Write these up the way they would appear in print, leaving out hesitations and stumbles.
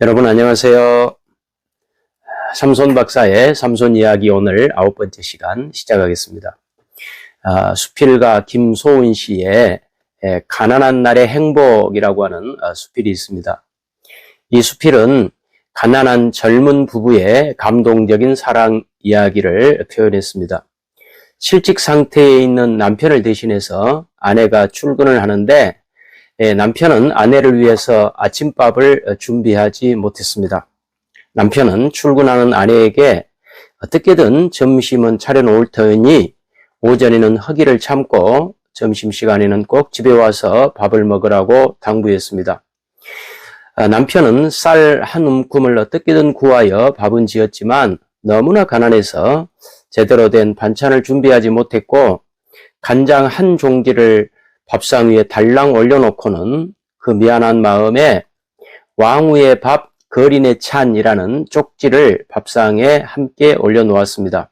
여러분 안녕하세요. 삼손 박사의 삼손 이야기 오늘 9번째 시간 시작하겠습니다. 수필가 김소은 씨의 가난한 날의 행복이라고 하는 수필이 있습니다. 이 수필은 가난한 젊은 부부의 감동적인 사랑 이야기를 표현했습니다. 실직 상태에 있는 남편을 대신해서 아내가 출근을 하는데 남편은 아내를 위해서 아침밥을 준비하지 못했습니다. 남편은 출근하는 아내에게 어떻게든 점심은 차려놓을 터이니 오전에는 허기를 참고 점심시간에는 꼭 집에 와서 밥을 먹으라고 당부했습니다. 남편은 쌀 한 움큼을 어떻게든 구하여 밥은 지었지만 너무나 가난해서 제대로 된 반찬을 준비하지 못했고 간장 한 종지를 밥상 위에 달랑 올려놓고는 그 미안한 마음에 왕후의 밥 거린의 찬이라는 쪽지를 밥상에 함께 올려놓았습니다.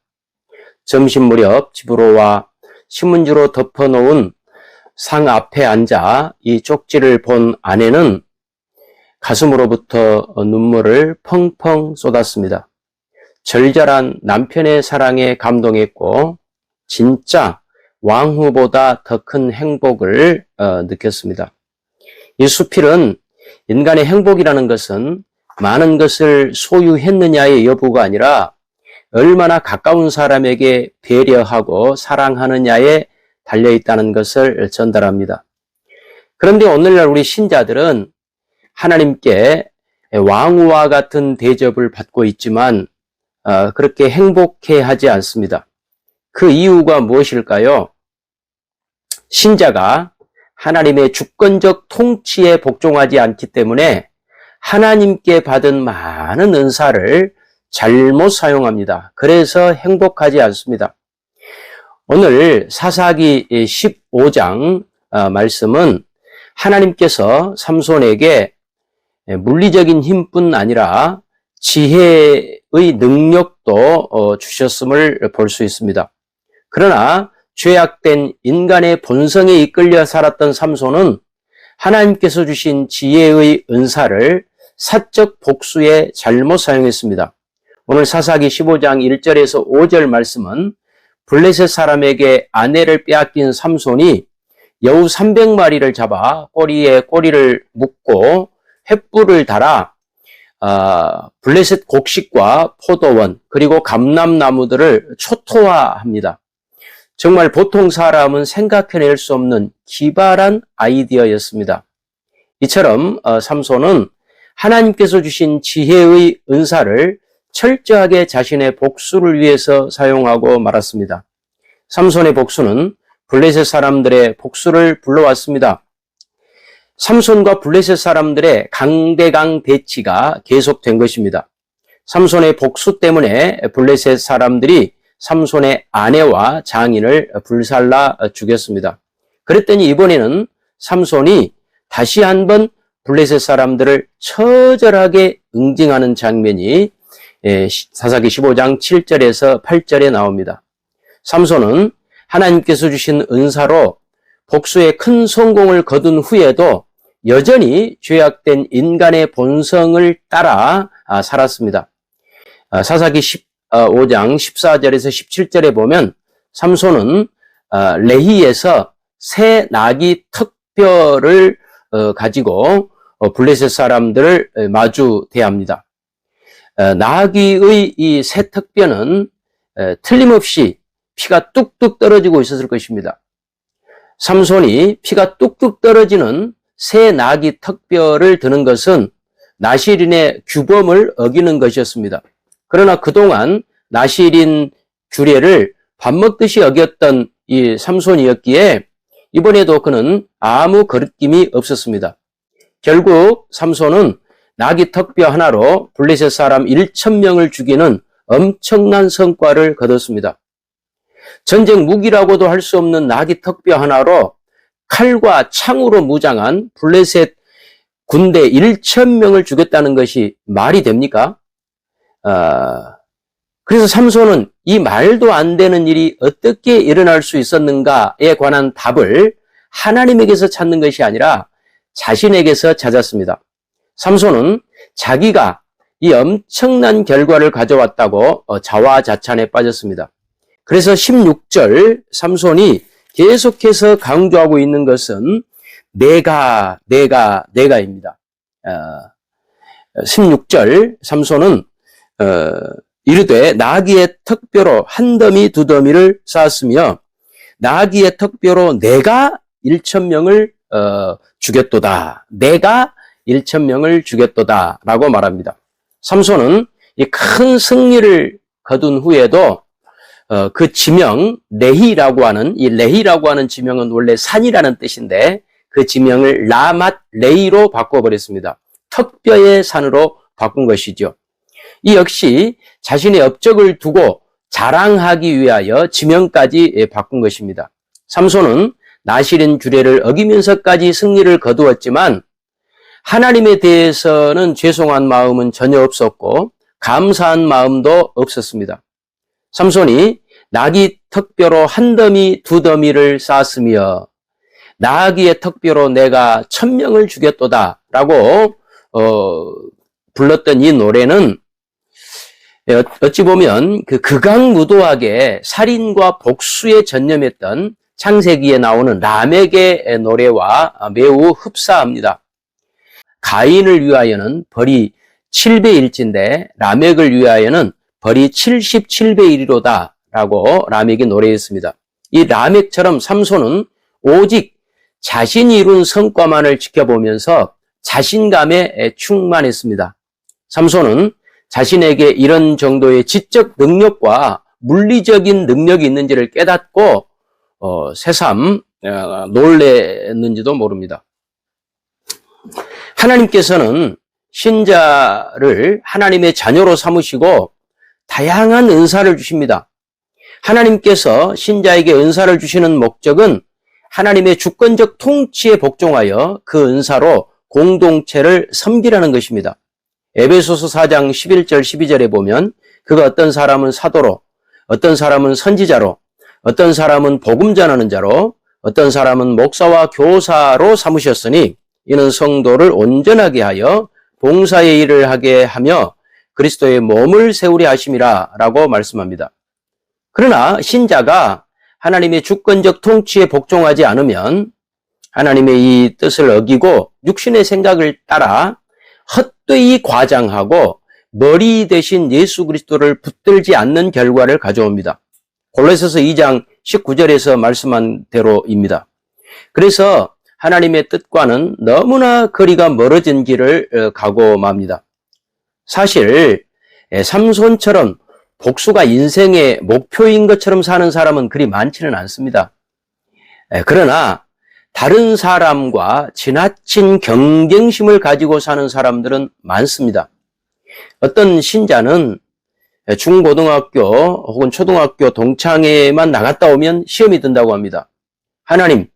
점심 무렵 집으로 와 신문지로 덮어놓은 상 앞에 앉아 이 쪽지를 본 아내는 가슴으로부터 눈물을 펑펑 쏟았습니다. 절절한 남편의 사랑에 감동했고 진짜 왕후보다 더 큰 행복을 느꼈습니다. 이 수필은 인간의 행복이라는 것은 많은 것을 소유했느냐의 여부가 아니라 얼마나 가까운 사람에게 배려하고 사랑하느냐에 달려있다는 것을 전달합니다. 그런데 오늘날 우리 신자들은 하나님께 왕후와 같은 대접을 받고 있지만 그렇게 행복해하지 않습니다. 그 이유가 무엇일까요? 신자가 하나님의 주권적 통치에 복종하지 않기 때문에 하나님께 받은 많은 은사를 잘못 사용합니다. 그래서 행복하지 않습니다. 오늘 사사기 15장 말씀은 하나님께서 삼손에게 물리적인 힘뿐 아니라 지혜의 능력도 주셨음을 볼 수 있습니다. 그러나 죄악된 인간의 본성에 이끌려 살았던 삼손은 하나님께서 주신 지혜의 은사를 사적 복수에 잘못 사용했습니다. 오늘 사사기 15장 1절에서 5절 말씀은 블레셋 사람에게 아내를 빼앗긴 삼손이 여우 300마리를 잡아 꼬리에 꼬리를 묶고 횃불을 달아 블레셋 곡식과 포도원 그리고 감람나무들을 초토화합니다. 정말 보통 사람은 생각해낼 수 없는 기발한 아이디어였습니다. 이처럼 삼손은 하나님께서 주신 지혜의 은사를 철저하게 자신의 복수를 위해서 사용하고 말았습니다. 삼손의 복수는 블레셋 사람들의 복수를 불러왔습니다. 삼손과 블레셋 사람들의 강대강 대치가 계속된 것입니다. 삼손의 복수 때문에 블레셋 사람들이 삼손의 아내와 장인을 불살라 죽였습니다. 그랬더니 이번에는 삼손이 다시 한번 블레셋 사람들을 처절하게 응징하는 장면이 사사기 15장 7절에서 8절에 나옵니다. 삼손은 하나님께서 주신 은사로 복수에 큰 성공을 거둔 후에도 여전히 죄악된 인간의 본성을 따라 살았습니다. 사사기 15장 14절에서 17절에 보면 삼손은 레히에서 새 나귀 턱뼈를 가지고 블레셋 사람들을 마주 대합니다. 나귀의 이 새 턱뼈는 틀림없이 피가 뚝뚝 떨어지고 있었을 것입니다. 삼손이 피가 뚝뚝 떨어지는 새 나귀 턱뼈를 드는 것은 나실인의 규범을 어기는 것이었습니다. 그러나 그동안 나실인 규례를 밥 먹듯이 어겼던 이 삼손이었기에 이번에도 그는 아무 거리낌이 없었습니다. 결국 삼손은 나귀 턱뼈 하나로 블레셋 사람 1,000명을 죽이는 엄청난 성과를 거뒀습니다. 전쟁 무기라고도 할 수 없는 나귀 턱뼈 하나로 칼과 창으로 무장한 블레셋 군대 1,000명을 죽였다는 것이 말이 됩니까? 그래서 삼손은 이 말도 안 되는 일이 어떻게 일어날 수 있었는가에 관한 답을 하나님에게서 찾는 것이 아니라 자신에게서 찾았습니다. 삼손은 자기가 이 엄청난 결과를 가져왔다고 자화자찬에 빠졌습니다. 그래서 16절 삼손이 계속해서 강조하고 있는 것은 내가입니다. 16절 삼손은 이르되 나귀의 턱뼈로 한 더미 두 더미를 쌓았으며 나귀의 턱뼈로 내가 1,000명을 죽였도다. 내가 1,000명을 죽였도다 라고 말합니다. 삼손은 이 큰 승리를 거둔 후에도 그 지명 레히라고 하는 이 레히라고 하는 지명은 원래 산이라는 뜻인데 그 지명을 라맛 레히로 바꿔버렸습니다. 턱뼈의 산으로 바꾼 것이죠. 이 역시 자신의 업적을 두고 자랑하기 위하여 지명까지 바꾼 것입니다. 삼손은 나실인 규례를 어기면서까지 승리를 거두었지만 하나님에 대해서는 죄송한 마음은 전혀 없었고 감사한 마음도 없었습니다. 삼손이 나귀 턱뼈로 한 더미 두 더미를 쌓았으며 나귀의 턱뼈로 내가 1,000명을 죽였도다 라고 불렀던 이 노래는 어찌 보면 그 극악무도하게 살인과 복수에 전념했던 창세기에 나오는 라멕의 노래와 매우 흡사합니다. 가인을 위하여는 벌이 7배1인데 라멕을 위하여는 벌이 77배1이로다 라고 라멕이 노래했습니다. 이 라멕처럼 삼손은 오직 자신이 이룬 성과만을 지켜보면서 자신감에 충만했습니다. 삼손은 자신에게 이런 정도의 지적 능력과 물리적인 능력이 있는지를 깨닫고 새삼 놀랬는지도 모릅니다. 하나님께서는 신자를 하나님의 자녀로 삼으시고 다양한 은사를 주십니다. 하나님께서 신자에게 은사를 주시는 목적은 하나님의 주권적 통치에 복종하여 그 은사로 공동체를 섬기라는 것입니다. 에베소서 4장 11절 12절에 보면 그가 어떤 사람은 사도로, 어떤 사람은 선지자로, 어떤 사람은 복음 전하는 자로, 어떤 사람은 목사와 교사로 삼으셨으니 이는 성도를 온전하게 하여 봉사의 일을 하게 하며 그리스도의 몸을 세우려 하심이라 라고 말씀합니다. 그러나 신자가 하나님의 주권적 통치에 복종하지 않으면 하나님의 이 뜻을 어기고 육신의 생각을 따라 헛되이 과장하고 머리 대신 예수 그리스도를 붙들지 않는 결과를 가져옵니다. 골로새서 2장 19절에서 말씀한 대로입니다. 그래서 하나님의 뜻과는 너무나 거리가 멀어진 길을 가고 맙니다. 사실 삼손처럼 복수가 인생의 목표인 것처럼 사는 사람은 그리 많지는 않습니다. 그러나 다른 사람과 지나친 경쟁심을 가지고 사는 사람들은 많습니다. 어떤 신자는 중고등학교 혹은 초등학교 동창회만 나갔다 오면 시험이 든다고 합니다. 하나님,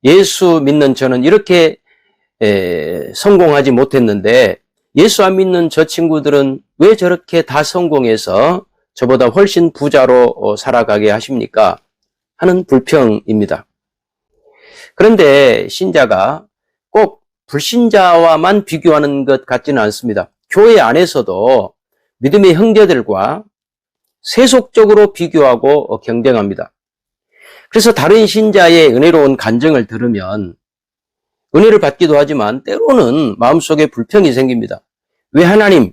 예수 믿는 저는 이렇게 성공하지 못했는데 예수 안 믿는 저 친구들은 왜 저렇게 다 성공해서 저보다 훨씬 부자로 살아가게 하십니까? 하는 불평입니다. 그런데 신자가 꼭 불신자와만 비교하는 것 같지는 않습니다. 교회 안에서도 믿음의 형제들과 세속적으로 비교하고 경쟁합니다. 그래서 다른 신자의 은혜로운 간증을 들으면 은혜를 받기도 하지만 때로는 마음속에 불평이 생깁니다. 왜 하나님,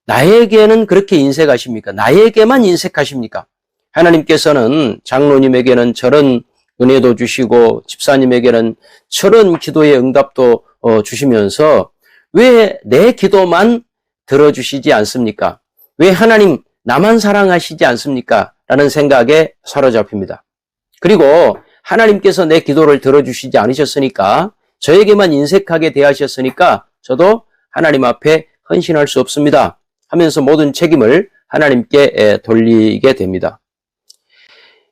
나에게는 그렇게 인색하십니까? 나에게만 인색하십니까? 하나님께서는 장로님에게는 저런 은혜도 주시고 집사님에게는 저런 기도의 응답도 주시면서 왜 내 기도만 들어주시지 않습니까? 왜 하나님 나만 사랑하시지 않습니까? 라는 생각에 사로잡힙니다. 그리고 하나님께서 내 기도를 들어주시지 않으셨으니까 저에게만 인색하게 대하셨으니까 저도 하나님 앞에 헌신할 수 없습니다 하면서 모든 책임을 하나님께 돌리게 됩니다.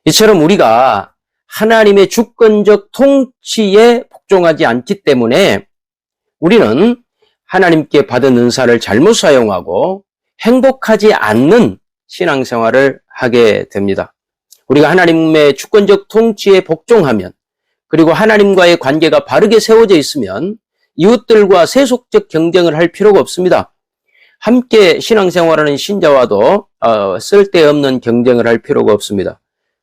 이처럼 우리가 하나님의 주권적 통치에 복종하지 않기 때문에 우리는 하나님께 받은 은사를 잘못 사용하고 행복하지 않는 신앙생활을 하게 됩니다. 우리가 하나님의 주권적 통치에 복종하면 그리고 하나님과의 관계가 바르게 세워져 있으면 이웃들과 세속적 경쟁을 할 필요가 없습니다. 함께 신앙생활하는 신자와도 쓸데없는 경쟁을 할 필요가 없습니다.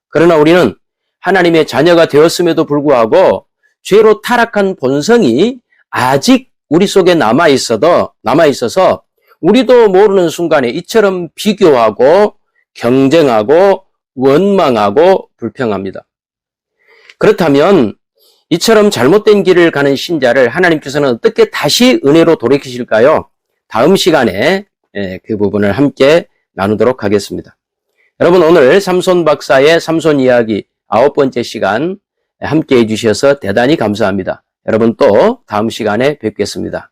그러나 우리는 하나님의 자녀가 되었음에도 불구하고 죄로 타락한 본성이 아직 우리 속에 남아있어서 우리도 모르는 순간에 이처럼 비교하고 경쟁하고 원망하고 불평합니다. 그렇다면 이처럼 잘못된 길을 가는 신자를 하나님께서는 어떻게 다시 은혜로 돌이키실까요? 다음 시간에 그 부분을 함께 나누도록 하겠습니다. 여러분, 오늘 삼손 박사의 삼손 이야기 9번째 시간 함께 해주셔서 대단히 감사합니다. 여러분, 또 다음 시간에 뵙겠습니다.